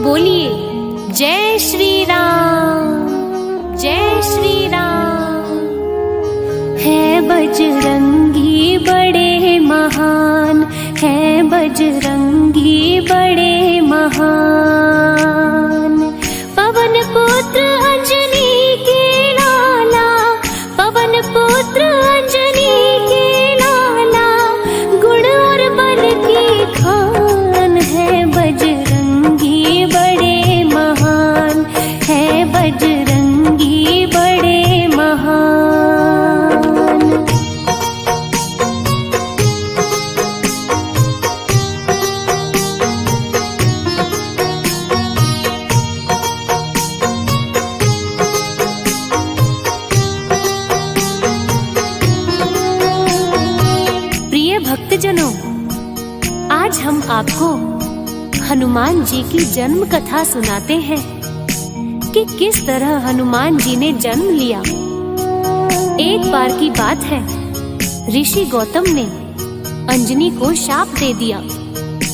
बोलिए जय श्री राम, जय श्री राम। है बजरंगी बड़े महान, है बजरंगी बड़े महान। पवन पुत्र अंजनी के लाला, पवन पुत्र अंजनी के लाला, गुण और बल की खान। है बजरंगी बड़े महान, है बजरंगी बड़े महान। प्रिय भक्तजनों, आज हम आपको हनुमान जी की जन्म कथा सुनाते हैं कि किस तरह हनुमान जी ने जन्म लिया। एक बार की बात है, ऋषि गौतम ने अंजनी को शाप दे दिया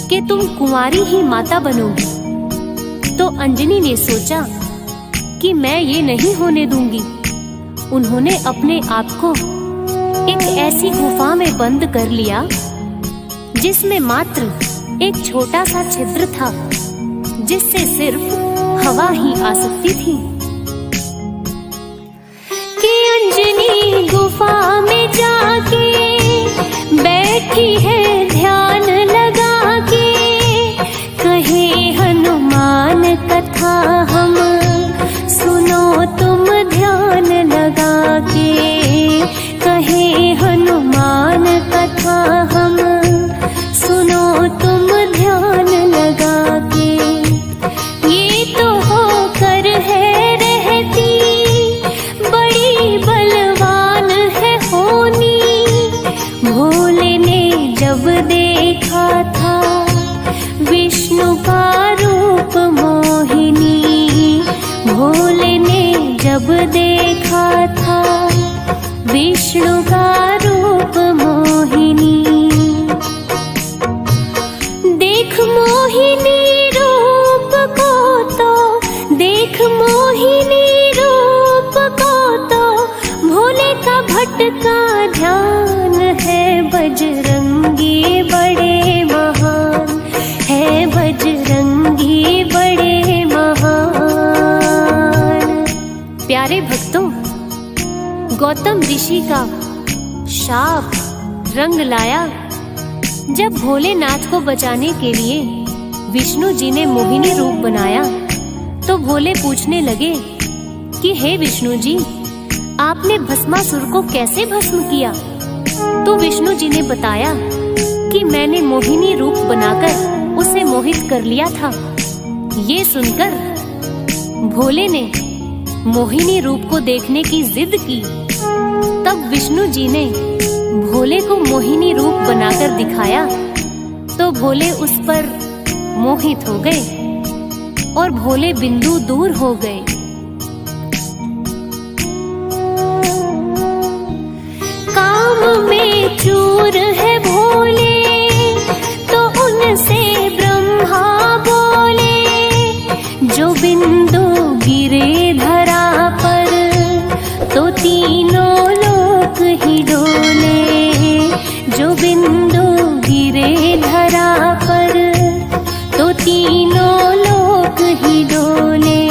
कि तुम कुंवारी ही माता बनोगी। तो अंजनी ने सोचा कि मैं ये नहीं होने दूंगी। उन्होंने अपने आप को एक ऐसी गुफा में बंद कर लिया जिसमें मात्र एक छोटा सा छिद्र था, जिससे सिर्फ हवा ही आ सकती थी। कि अंजनी गुफा में जाके बैठी है ध्यान लगा के, कहे हनुमान कथा हम सुनो तुम ध्यान लगा के। कहे हनुमान कथा हम सुनो तुम ध्यान लगा के। ये तो होकर है रहती, बड़ी बलवान है होनी। भोले ने जब देखा था विष्णु का रूप मोहिनी, भोले ने जब देखा था विष्णु का रूप मोहिनी। देख मोहिनी रूप को तो, देख मोहिनी रूप को तो, भोले का भटका ध्यान। है बजरंगी बड़े महान, है बजरंगी बड़े महान। प्यारे भक्तों, गौतम ऋषि का शाप रंग लाया जब भोलेनाथ को बचाने के लिए विष्णु जी ने मोहिनी रूप बनाया। तो भोले पूछने लगे कि हे विष्णु जी, आपने भस्मासुर को कैसे भस्म किया? तो विष्णु जी ने बताया कि मैंने मोहिनी रूप बनाकर उसे मोहित कर लिया था। ये सुनकर भोले ने मोहिनी रूप को देखने की जिद की। तब विष्णु जी ने भोले को मोहिनी रूप बनाकर दिखाया तो भोले उस पर मोहित हो गए और भोले बिंदु दूर हो गए। काम में चूर है भोले तो उनसे ब्रह्मा बोले, जो बिंदु गिरे धरा पर तो तीनों लोक ही डोले। जो बिंदु गिरे धरा पर तो तीनों लोक ही डोले।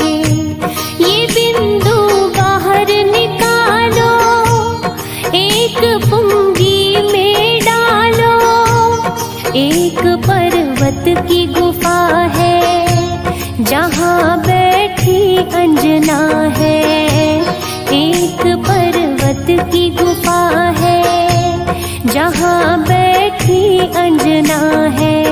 ये बिंदु बाहर निकालो, एक पुंगी में डालो। एक पर्वत की गुफा है जहाँ बैठी अंजना है। एक पर्वत की गुफा है जहाँ बैठी अंजना है।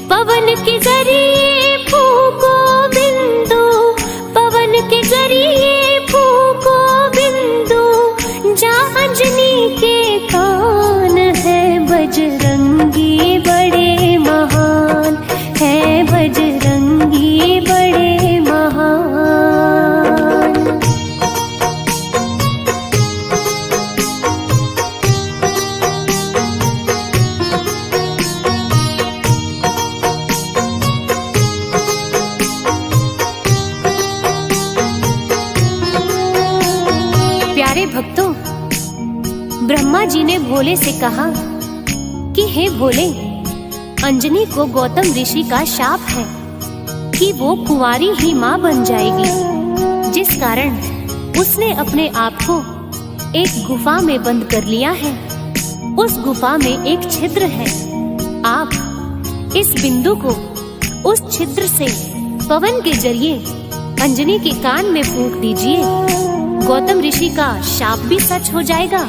पवन के जरिए फूको बिंदु, पवन के जरिए फूको बिंदु, जा अंजनी के कान। है बजरंगी बड़े महान, है बजरंगी बड़े महान। प्यारे भक्तों, ब्रह्मा जी ने भोले से कहा कि हे भोले, अंजनी को गौतम ऋषि का शाप है कि वो कुंवारी ही माँ बन जाएगी, जिस कारण उसने अपने आप को एक गुफा में बंद कर लिया है। उस गुफा में एक छिद्र है। आप इस बिंदु को उस छिद्र से पवन के जरिए अंजनी के कान में फूंक दीजिए। गौतम ऋषि का शाप भी सच हो जाएगा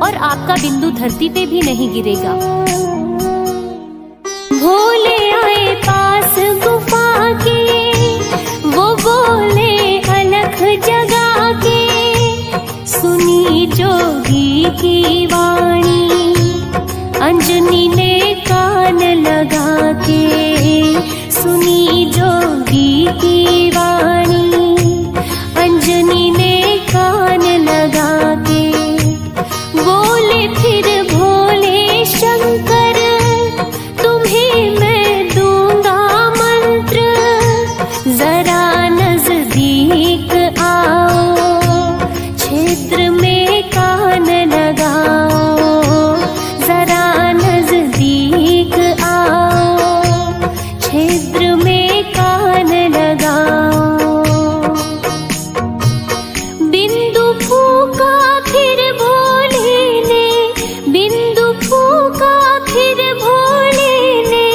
और आपका बिंदु धरती पे भी नहीं गिरेगा। भोले आए पास गुफा के, वो बोले अलख जगा के, सुनी जोगी की वाणी, अंजनी ने कान लगा के, सुनी जोगी की वाणी, अंजनी ने कान लगा के, बोले फिर भोले शंकर, तुम्हें मैं दूंगा मंत्र, जरा नजदीक आओ, छिद्र में कान लगाओ, जरा नजदीक आओ, छिद्र में कान लगाओ। बिंदु फूका फिर भोले ने, बिंदु फूका फिर भोले ने,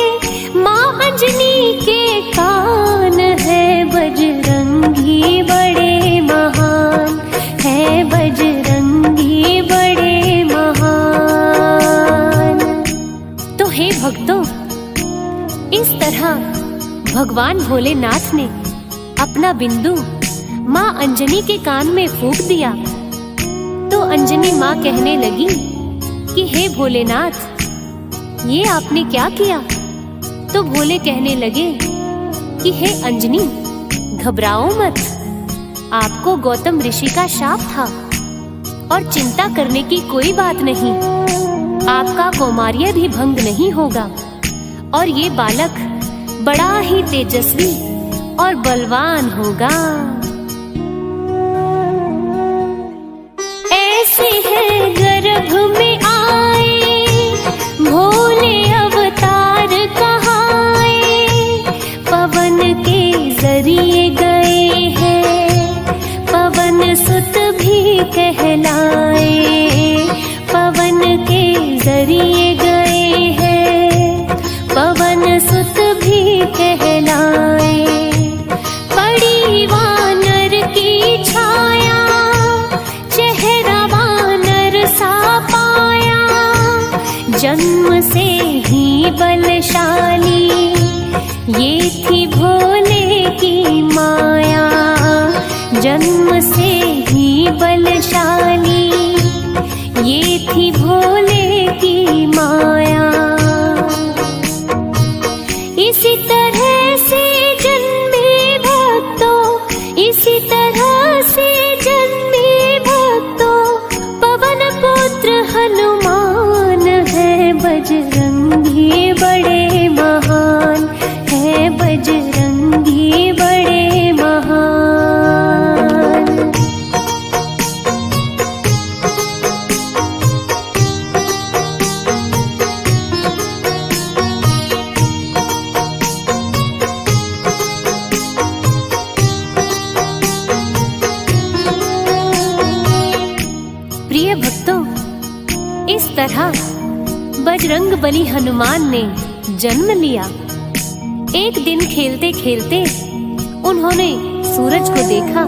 माँ अंजनी के कान है बजरंगी बड़े महान, है बजरंगी बड़े महान। तो हे भक्तों, इस तरह भगवान भोलेनाथ ने अपना बिंदु माँ अंजनी के कान में फूंक दिया। तो अंजनी माँ कहने लगी कि हे भोलेनाथ, ये आपने क्या किया? तो भोले कहने लगे कि हे अंजनी, घबराओ मत, आपको गौतम ऋषि का शाप था और चिंता करने की कोई बात नहीं। आपका कौमार्य भी भंग नहीं होगा और ये बालक बड़ा ही तेजस्वी और बलवान होगा। ऐसे है गर्भ में आए, भोले अवतार कहाए, पवन के जरिए गए हैं, पवन सुत भी कहलाए, पवन के जरिए गए हैं, पवन सुत भी कहलाए। पड़ी वानर की छाया, चेहरा वानर सा पाया, जन्म से ही बलशाली, ये थी भोले की माया, जन्म से ही बलशाली, ये थी भोले की माया। इसी तरह से जन्मे भक्तों, इसी तरह से जन्मे भक्तों, पवन पुत्र हनुमान है बजरंगी बड़े महान, है बजरंगी बड़े महान। प्रिय भक्तों, इस तरह बजरंग बली हनुमान ने जन्म लिया। एक दिन खेलते खेलते उन्होंने सूरज को देखा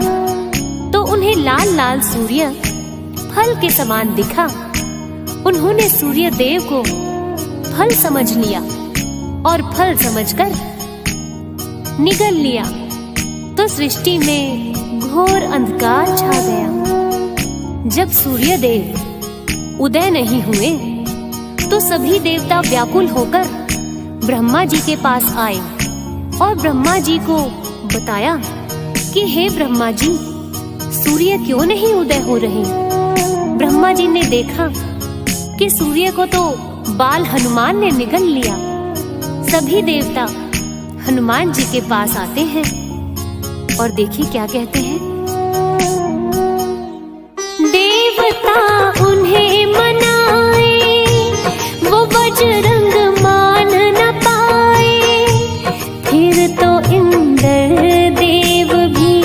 तो उन्हें लाल लाल सूर्य फल के समान दिखा। उन्होंने सूर्य देव को फल समझ लिया और फल समझकर निगल लिया। तो सृष्टि में घोर अंधकार छा गया। जब सूर्य देव उदय नहीं हुए तो सभी देवता व्याकुल होकर ब्रह्मा जी के पास आए और ब्रह्मा जी को बताया कि हे ब्रह्मा जी, सूर्य क्यों नहीं उदय हो रहे। ब्रह्मा जी ने देखा कि सूर्य को तो बाल हनुमान ने निगल लिया। सभी देवता हनुमान जी के पास आते हैं और देखिए क्या कहते हैं। देवता उन्हें मनाए, वो बजरंग मान न पाए। फिर तो इंद्र देव भी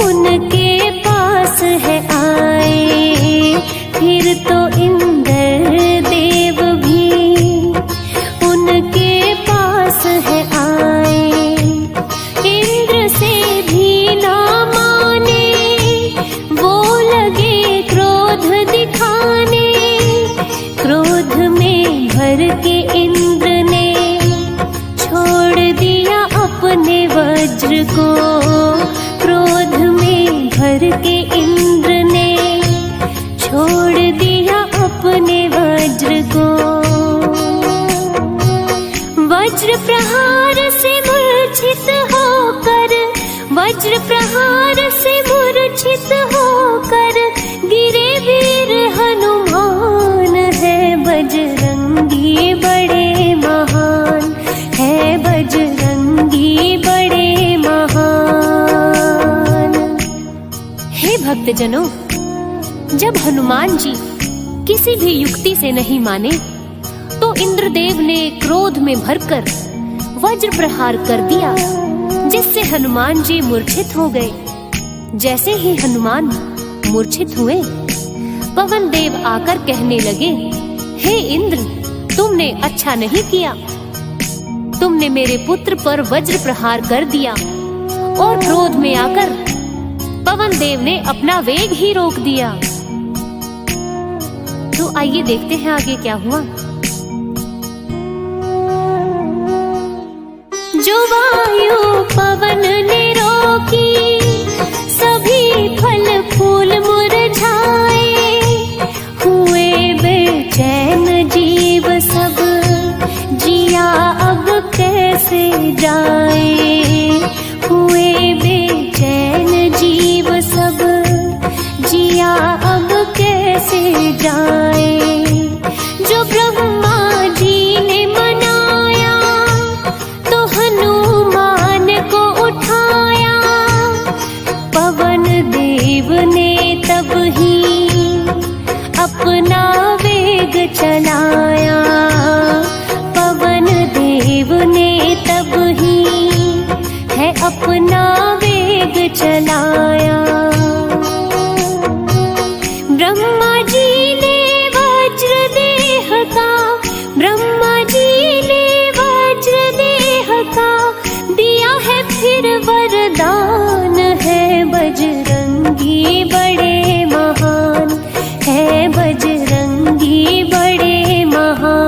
उनके पास है आए, फिर तो इंद्र देव भी उनके पास है आए। इंद्र से भी ना माने, वो लगे क्रोध दिखाने। क्रोध में भर के इंद्र ने छोड़ दिया अपने वज्र को। क्रोध में भर के इंद्र ने छोड़ दिया अपने वज्र को। वज्र प्रहार से मूर्छित होकर, वज्र प्रहार से मूर्छित होकर गिरे वीर हनुमान। है बजरंगी बड़े महान, है बजरंगी बड़े महान। हे भक्तजनों, जब हनुमान जी किसी भी युक्ति से नहीं माने तो इंद्रदेव ने क्रोध में भरकर वज्र प्रहार कर दिया, जिससे हनुमान जी मूर्छित हो गए। जैसे ही हनुमान मूर्छित हुए, पवन देव आकर कहने लगे, हे इंद्र, तुमने अच्छा नहीं किया। तुमने मेरे पुत्र पर वज्र प्रहार कर दिया और क्रोध में आकर पवन देव ने अपना वेग ही रोक दिया। तो आइए देखते हैं आगे क्या हुआ। जो वायु पवन ने रोकी, सभी फल फूल मुरझाए। हुए बेचैन जीव सब, जिया अब कैसे जाए। हुए बेचैन जीव सब, जिया अब कैसे जाए। जो ब्रह्मा जी ने मनाया, तो हनुमान को उठाया। पवन देव ने तब ही अपना वेग चलाया। पवन देव ने तब ही है अपना वेग चलाया। ब्रह्मा जी ने वज्र देह का, ब्रह्मा जी ने वज्र देह का दिया है फिर वरदान। है बजरंगी बड़े महान, है बजरंगी बड़े महान।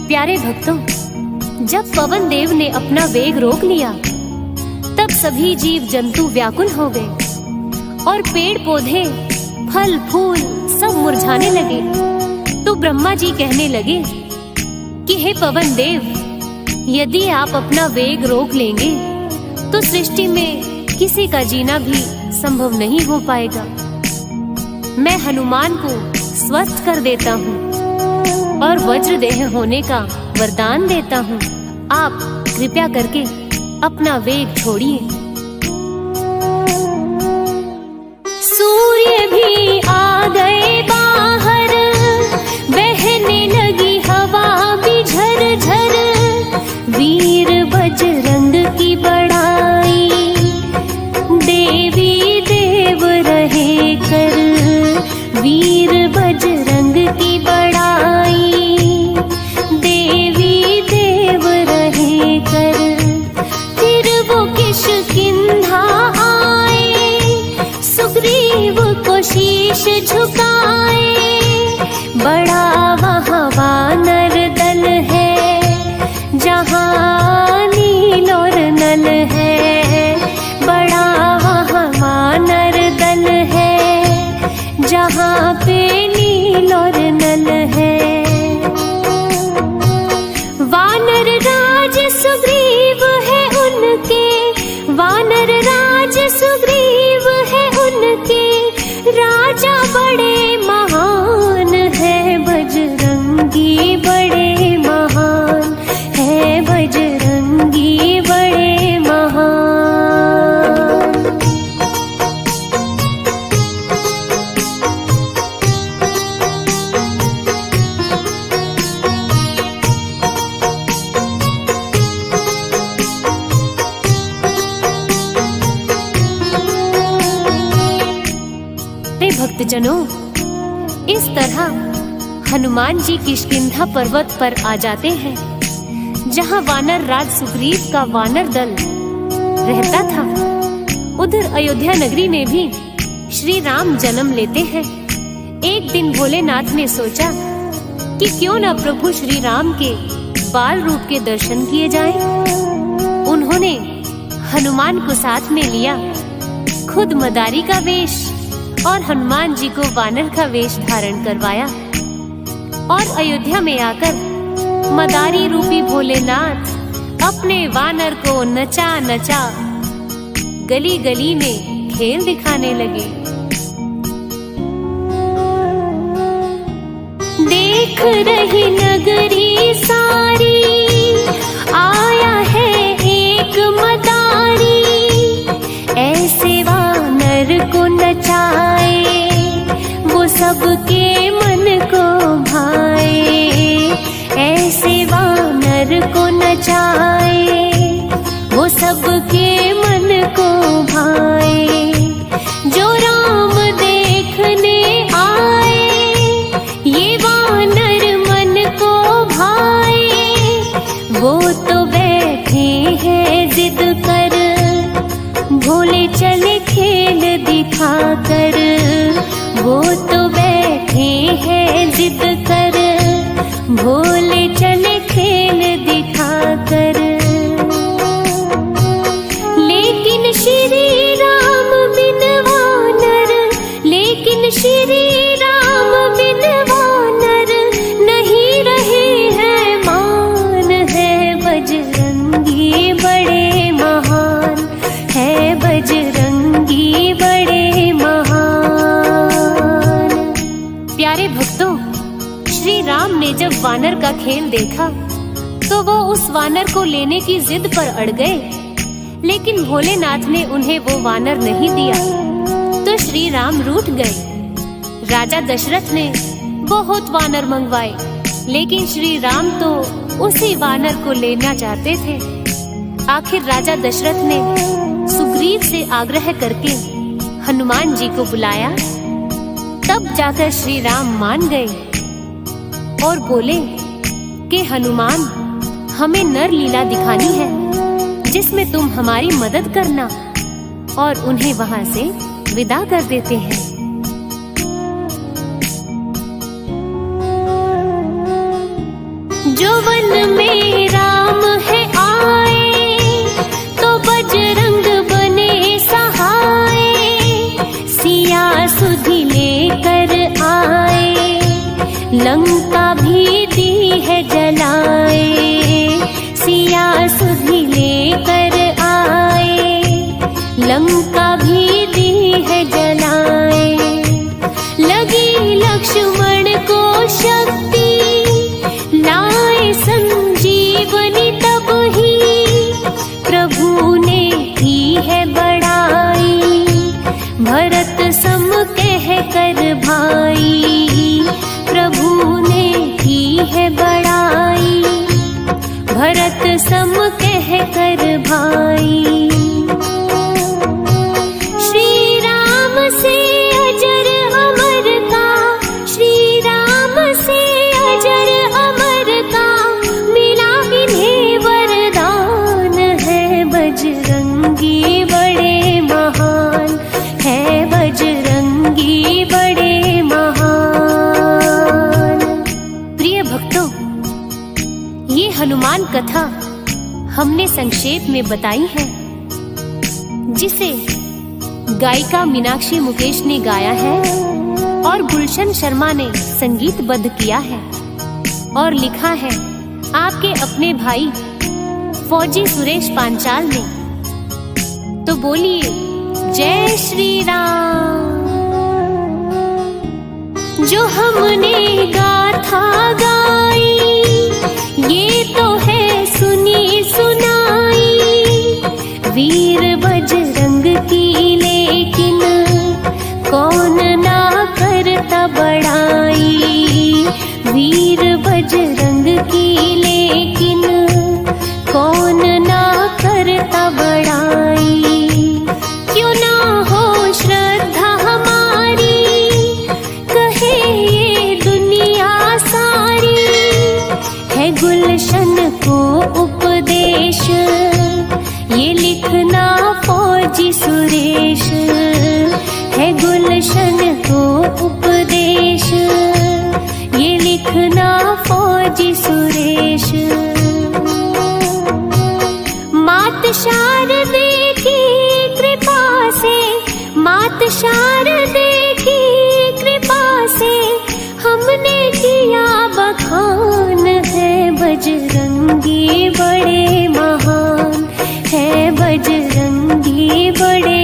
प्यारे भक्तों, जब पवन देव ने अपना वेग रोक लिया, तब सभी जीव जंतु व्याकुल हो गए और पेड़ पौधे फल फूल सब मुरझाने लगे। तो ब्रह्मा जी कहने लगे कि हे पवन देव, यदि आप अपना वेग रोक लेंगे तो सृष्टि में किसी का जीना भी संभव नहीं हो पाएगा। मैं हनुमान को स्वस्थ कर देता हूँ और वज्रदेह होने का वरदान देता हूँ। आप कृपया करके अपना वेग छोड़िए। सूर्य भी आ गए बाहर, बहने लगी हवा भी झरझर। वीर बजरंग की बड़ाई, देवी देव रहे कर। वीर बजरंग की बड़ाई, देवी देव रहे कर। फिर वो किष्किंधा आए, सुग्रीव को शीश झुकाए। बड़ा वहाँ वानर दल है, जहाँ नील और नल है। बड़ा वहाँ वानर दल है, जहाँ पे नील और नल है। वानर राज सुग्रीव है उनके, वानर राज भक्तजनों, इस तरह हनुमान जी किष्किंधा पर्वत पर आ जाते हैं, जहाँ वानर राज सुग्रीव का वानर दल रहता था। उधर अयोध्या नगरी में भी श्री राम जन्म लेते हैं। एक दिन भोलेनाथ ने सोचा कि क्यों न प्रभु श्री राम के बाल रूप के दर्शन किए जाएं। उन्होंने हनुमान को साथ में लिया, खुद मदारी का वेश और हनुमान जी को वानर का वेश धारण करवाया और अयोध्या में आकर मदारी रूपी भोलेनाथ अपने वानर को नचा नचा गली गली में खेल दिखाने लगे। देख रही नगरी सारी, आया है एक मदारी, ऐसे वानर को नचाए, वो सबके मन को भाए। ऐसे वानर को नचाए, वो सबके मन को भाए। जो राम देखने आए, ये वानर मन को भाए। वो तो बैठे हैं जिद कर, भोले चले खेल दिखा कर। वो तो बैठे हैं जिद कर, भोले चले खेल दिखा कर। लेकिन श्री राम बिन वानर, लेकिन श्री राम बिन वानर नहीं रहे हैं मान। है बजरंगी बड़े महान, है बजरंगी बड़े महान। प्यारे भक्तों, श्री राम ने जब वानर का खेल देखा तो वो उस वानर को लेने की जिद पर अड़ गए, लेकिन भोलेनाथ ने उन्हें वो वानर नहीं दिया तो श्री राम रूठ गए। राजा दशरथ ने बहुत वानर मंगवाए, लेकिन श्री राम तो उसी वानर को लेना चाहते थे। आखिर राजा दशरथ ने सुग्रीव से आग्रह करके हनुमान जी को बुलाया। तब जाकर श्री राम मान गए और बोले कि हनुमान, हमें नर लीला दिखानी है जिसमें तुम हमारी मदद करना, और उन्हें वहां से विदा कर देते हैं। जो वन में राम है आए, तो बजरंग बने सहाय। सिया सुधि लेकर आए, लंका भी दी है जलाए। सिया सुधि लेकर आए, लंका भी दी है जलाए। लगी लक्ष्मण को शक्ति, लाए संजीवनी तब ही। प्रभु ने की है बड़ाई, भरत सम कह कर भाई। प्रभु ने की है बड़ाई, भरत सम कह कर भाई। श्री राम से अजर अमर का, श्री राम से अजर अमर का, मिला इन्हें वरदान। है बजरंगी बड़े महान, है बजरंगी बड़े महान। प्रिय भक्तों, ये हनुमान कथा हमने संक्षेप में बताई है, जिसे गायिका मीनाक्षी मुकेश ने गाया है और गुलशन शर्मा ने संगीतबद्ध किया है और लिखा है आपके अपने भाई फौजी सुरेश पांचाल ने। तो बोलिए जय श्री राम। जो हमने गाथा गाई, ये तो है सुनी सुनाई। वीर बजरंग की लेकिन कौन ना करता बड़ाई। वीर बजरंग की लेकिन कौन ना करता बड़ाई। क्यों ना हो श्रद्धा हमारी, सुरेश, है गुलशन को उपदेश, ये लिखना फौजी सुरेश। मात शारदे की कृपा से, मात शारदे की कृपा से हमने किया बखान, है बजरंगी बड़े महान, है बजरंगी बड़े